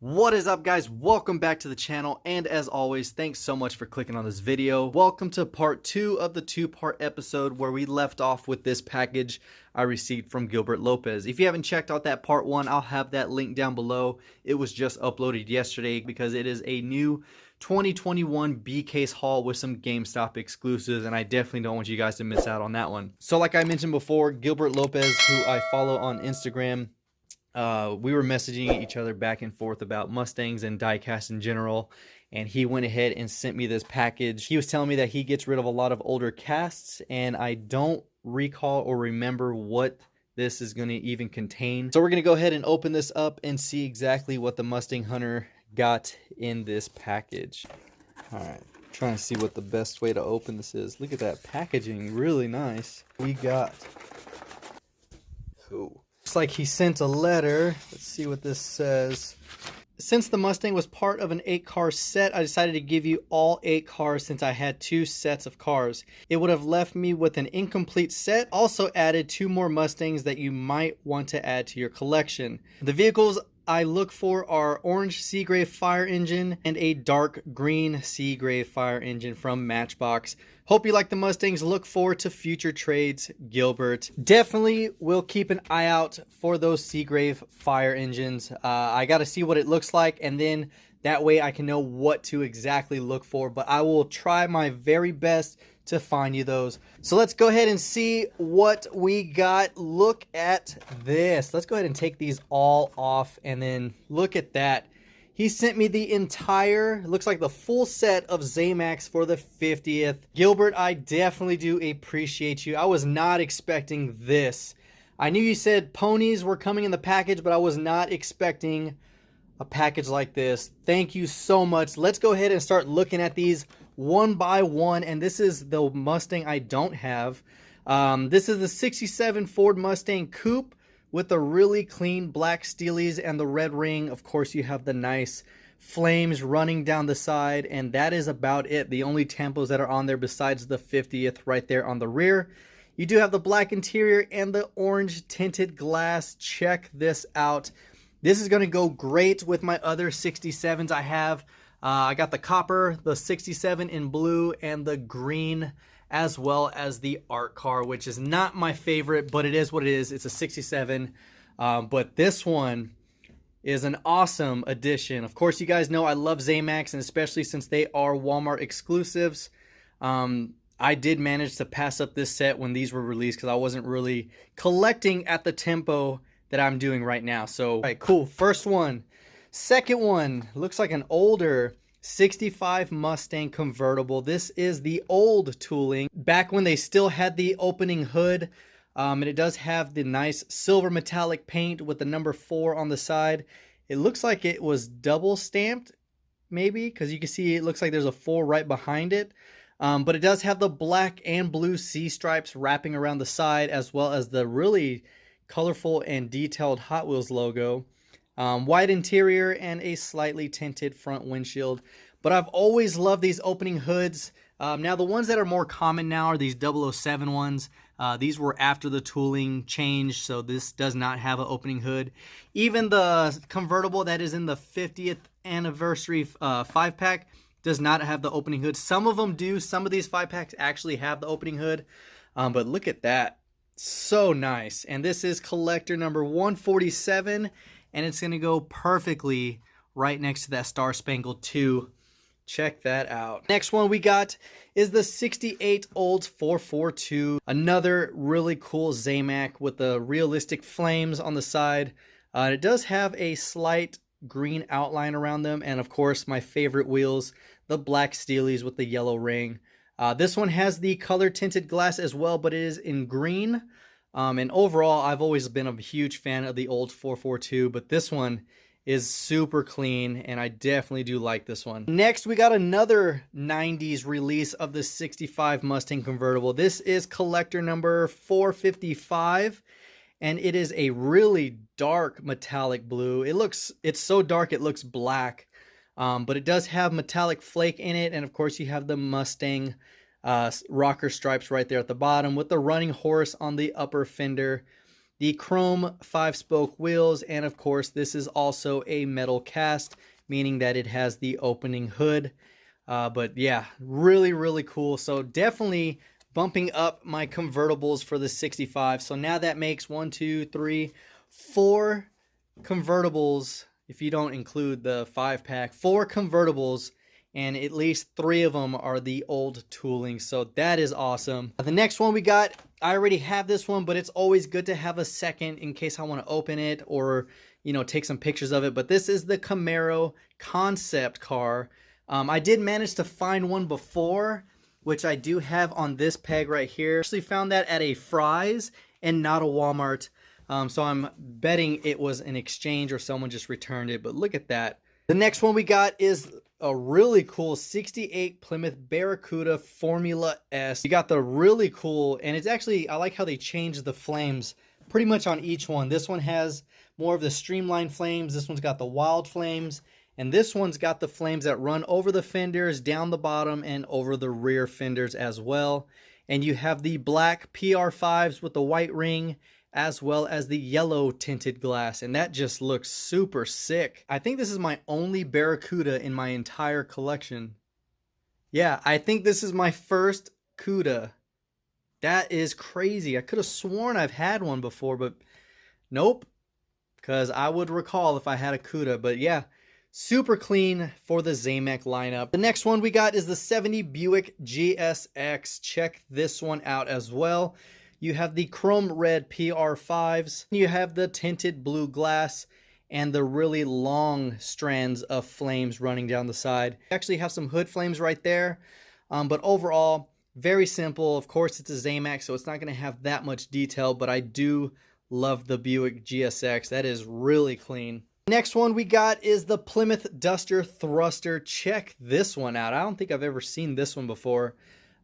What is up, guys? Welcome back to the channel, and as always, thanks so much for clicking on this video. Welcome to part 2 of the 2-part episode where we left off with this package I received from Gilbert Lopez. If you haven't checked out that part 1, I'll have that link down below. It was just uploaded yesterday because it is a new 2021 B-Case haul with some GameStop exclusives, and I definitely don't want you guys to miss out on that one. So like I mentioned before, Gilbert Lopez, who I follow on Instagram, we were messaging each other back and forth about Mustangs and diecast in general, and he went ahead and sent me this package. He was telling me that he gets rid of a lot of older casts, and I don't recall or remember what this is going to even contain. So we're going to go ahead and open this up and see exactly what the Mustang Hunter got in this package. Alright, trying to see what the best way to open this is. Look at that packaging, really nice. We got... Cool. Looks like he sent a letter. Let's see what this says. Since the Mustang was part of an 8-car set, I decided to give you all 8 cars since I had 2 sets of cars. It would have left me with an incomplete set. Also added 2 more Mustangs that you might want to add to your collection. The vehicles I look for are orange Seagrave fire engine and a dark green Seagrave fire engine from Matchbox. Hope you like the Mustangs. Look forward to future trades, Gilbert. Definitely will keep an eye out for those Seagrave fire engines. I got to see what it looks like, and then that way I can know what to exactly look for. But I will try my very best to find you those. So let's go ahead and see what we got. Look at this. Let's go ahead and take these all off, and then look at that. He sent me the entire, looks like the full set of ZAMACs for the 50th. Gilbert, I definitely do appreciate you. I was not expecting this. I knew you said ponies were coming in the package, but I was not expecting a package like this. Thank you so much. Let's go ahead and start looking at these one by one. And this is the Mustang I don't have. This is the 67 Ford Mustang Coupe with the really clean black steelies and the red ring. Of course, you have the nice flames running down the side, and that is about it. The only tempos that are on there besides the 50th right there on the rear. You do have the black interior and the orange tinted glass. Check this out. This is going to go great with my other 67s I have. I got the copper, the 67 in blue, and the green, as well as the art car, which is not my favorite, but it is what it is. It's a 67, but this one is an awesome addition. Of course, you guys know I love ZAMACs, and especially since they are Walmart exclusives. I did manage to pass up this set when these were released because I wasn't really collecting at the tempo that I'm doing right now. So, all right, cool. First one. Second one looks like an older 65 Mustang convertible. This is the old tooling back when they still had the opening hood, and it does have the nice silver metallic paint with the number 4 on the side. It looks like it was double stamped, maybe, because you can see it looks like there's a 4 right behind it, but it does have the black and blue C stripes wrapping around the side, as well as the really colorful and detailed Hot Wheels logo. White interior and a slightly tinted front windshield. But I've always loved these opening hoods. Now the ones that are more common now are these 007 ones. These were after the tooling changed, so this does not have an opening hood. Even the convertible that is in the 50th anniversary 5-pack does not have the opening hood. Some of them do. Some of these 5-packs actually have the opening hood. But look at that. So nice. And this is collector number 147. And it's going to go perfectly right next to that Star Spangled 2. Check that out. Next one we got is the 68 Olds 442. Another really cool ZAMAC with the realistic flames on the side. It does have a slight green outline around them. And of course, my favorite wheels, the black steelies with the yellow ring. This one has the color tinted glass as well, but it is in green. And overall, I've always been a huge fan of the old 442, but this one is super clean, and I definitely do like this one. Next, we got another 90s release of the 65 Mustang convertible. This is collector number 455, and it is a really dark metallic blue. It's so dark it looks black, but it does have metallic flake in it, and of course you have the Mustang rocker stripes right there at the bottom with the running horse on the upper fender, the chrome 5-spoke wheels, and of course this is also a metal cast, meaning that it has the opening hood. But yeah, really cool. So definitely bumping up my convertibles for the 65. So now that makes 1, 2, 3, 4 convertibles, if you don't include the 5-pack, 4 convertibles, and at least 3 of them are the old tooling. So that is awesome. The next one we got, I already have this one, but it's always good to have a second in case I want to open it or, you know, take some pictures of it. But this is the Camaro concept car. I did manage to find one before, which I do have on this peg right here. Actually found that at a Fry's and not a Walmart. So I'm betting it was an exchange or someone just returned it, but look at that. The next one we got is a really cool 68 Plymouth Barracuda Formula S. You got the really cool, and it's actually, I like how they changed the flames pretty much on each one. This one has more of the streamlined flames. This one's got the wild flames. And this one's got the flames that run over the fenders, down the bottom, and over the rear fenders as well. And you have the black PR5s with the white ring, as well as the yellow tinted glass. And that just looks super sick. I think this is my only Barracuda in my entire collection. Yeah, I think this is my first Cuda. That is crazy. I could have sworn I've had one before, but nope. Because I would recall if I had a Cuda. But yeah, super clean for the ZAMAC lineup. The next one we got is the 70 Buick GSX. Check this one out as well. You have the chrome red PR5s. You have the tinted blue glass and the really long strands of flames running down the side. You actually have some hood flames right there. But overall, very simple. Of course, it's a ZAMAC, so it's not going to have that much detail, but I do love the Buick GSX. That is really clean. Next one we got is the Plymouth Duster Thruster. Check this one out. I don't think I've ever seen this one before.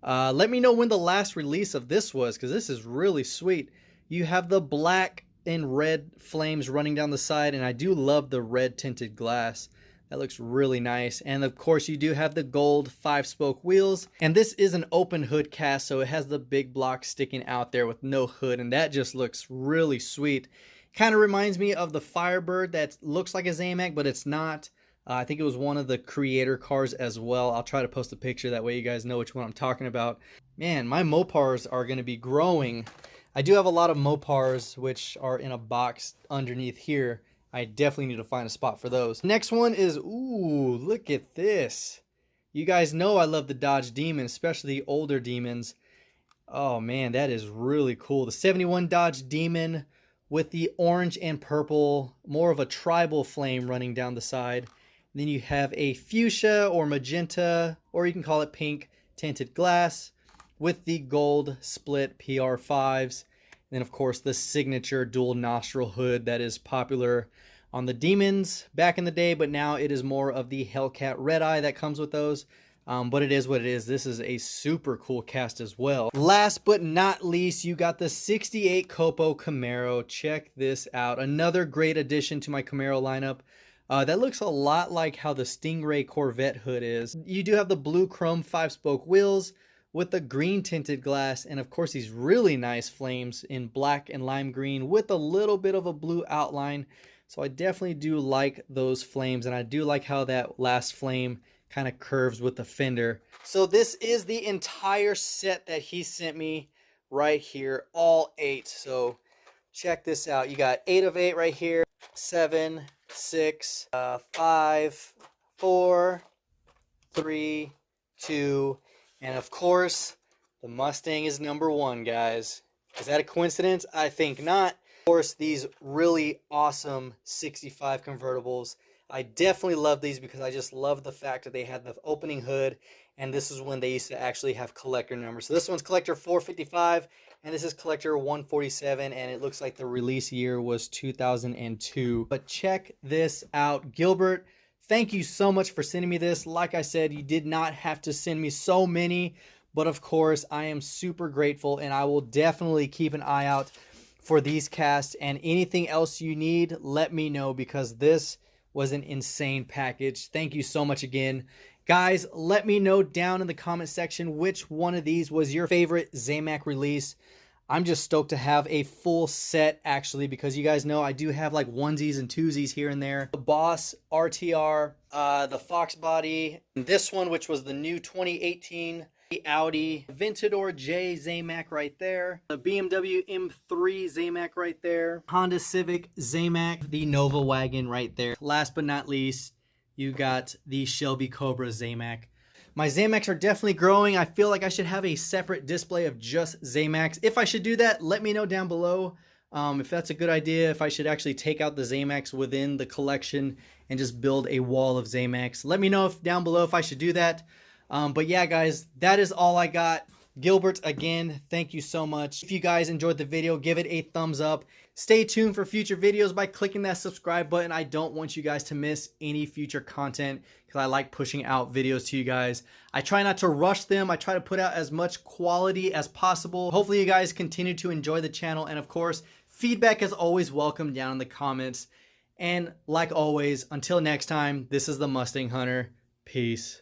Let me know when the last release of this was, because this is really sweet. You have the black and red flames running down the side, and I do love the red tinted glass. That looks really nice. And of course you do have the gold 5-spoke wheels, and this is an open hood cast, so it has the big block sticking out there with no hood, and that just looks really sweet. Kind of reminds me of the Firebird that looks like a ZAMAC, but it's not. I think it was one of the creator cars as well. I'll try to post a picture, that way you guys know which one I'm talking about. Man, my Mopars are going to be growing. I do have a lot of Mopars which are in a box underneath here. I definitely need to find a spot for those. Next one is, ooh, look at this. You guys know I love the Dodge Demon, especially the older Demons. Oh man, that is really cool. The 71 Dodge Demon with the orange and purple, more of a tribal flame running down the side. Then you have a fuchsia or magenta, or you can call it pink, tinted glass with the gold split PR5s. And then of course the signature dual nostril hood that is popular on the Demons back in the day, but now it is more of the Hellcat red eye that comes with those. But it is what it is. This is a super cool cast as well. Last but not least, you got the 68 Copo Camaro. Check this out. Another great addition to my Camaro lineup. That looks a lot like how the Stingray Corvette hood is. You do have the blue chrome 5-spoke wheels with the green tinted glass, and of course these really nice flames in black and lime green with a little bit of a blue outline. So I definitely do like those flames, and I do like how that last flame kind of curves with the fender. So this is the entire set that he sent me right here, all 8. So check this out. You got 8 of 8 right here, 7, 6, 5, 4, 3, 2, and of course the Mustang is number 1, guys. Is that a coincidence? I think not. Of course, these really awesome 65 convertibles. I definitely love these because I just love the fact that they had the opening hood, and this is when they used to actually have collector numbers. So this one's collector 455, and this is collector 147, and it looks like the release year was 2002. But check this out. Gilbert, thank you so much for sending me this. Like I said, you did not have to send me so many, but of course I am super grateful, and I will definitely keep an eye out for these casts, and anything else you need, let me know, because this was an insane package. Thank you so much again. Guys, let me know down in the comment section which one of these was your favorite ZAMAC release. I'm just stoked to have a full set, actually, because you guys know I do have like onesies and twosies here and there. The Boss RTR, the Fox body, this one, which was the new 2018, the Audi Aventador J ZAMAC right there, the BMW M3 ZAMAC right there, Honda Civic ZAMAC, the Nova wagon right there. Last but not least, you got the Shelby Cobra ZAMAC. My ZAMACs are definitely growing. I feel like I should have a separate display of just ZAMACs. If I should do that, let me know down below if that's a good idea, if I should actually take out the ZAMACs within the collection and just build a wall of ZAMACs. Let me know down below if I should do that. But yeah, guys, that is all I got. Gilbert, again, thank you so much. If you guys enjoyed the video, give it a thumbs up. Stay tuned for future videos by clicking that subscribe button. I don't want you guys to miss any future content because I like pushing out videos to you guys. I try not to rush them. I try to put out as much quality as possible. Hopefully you guys continue to enjoy the channel. And of course, feedback is always welcome down in the comments. And like always, until next time, this is the Mustang Hunter. Peace.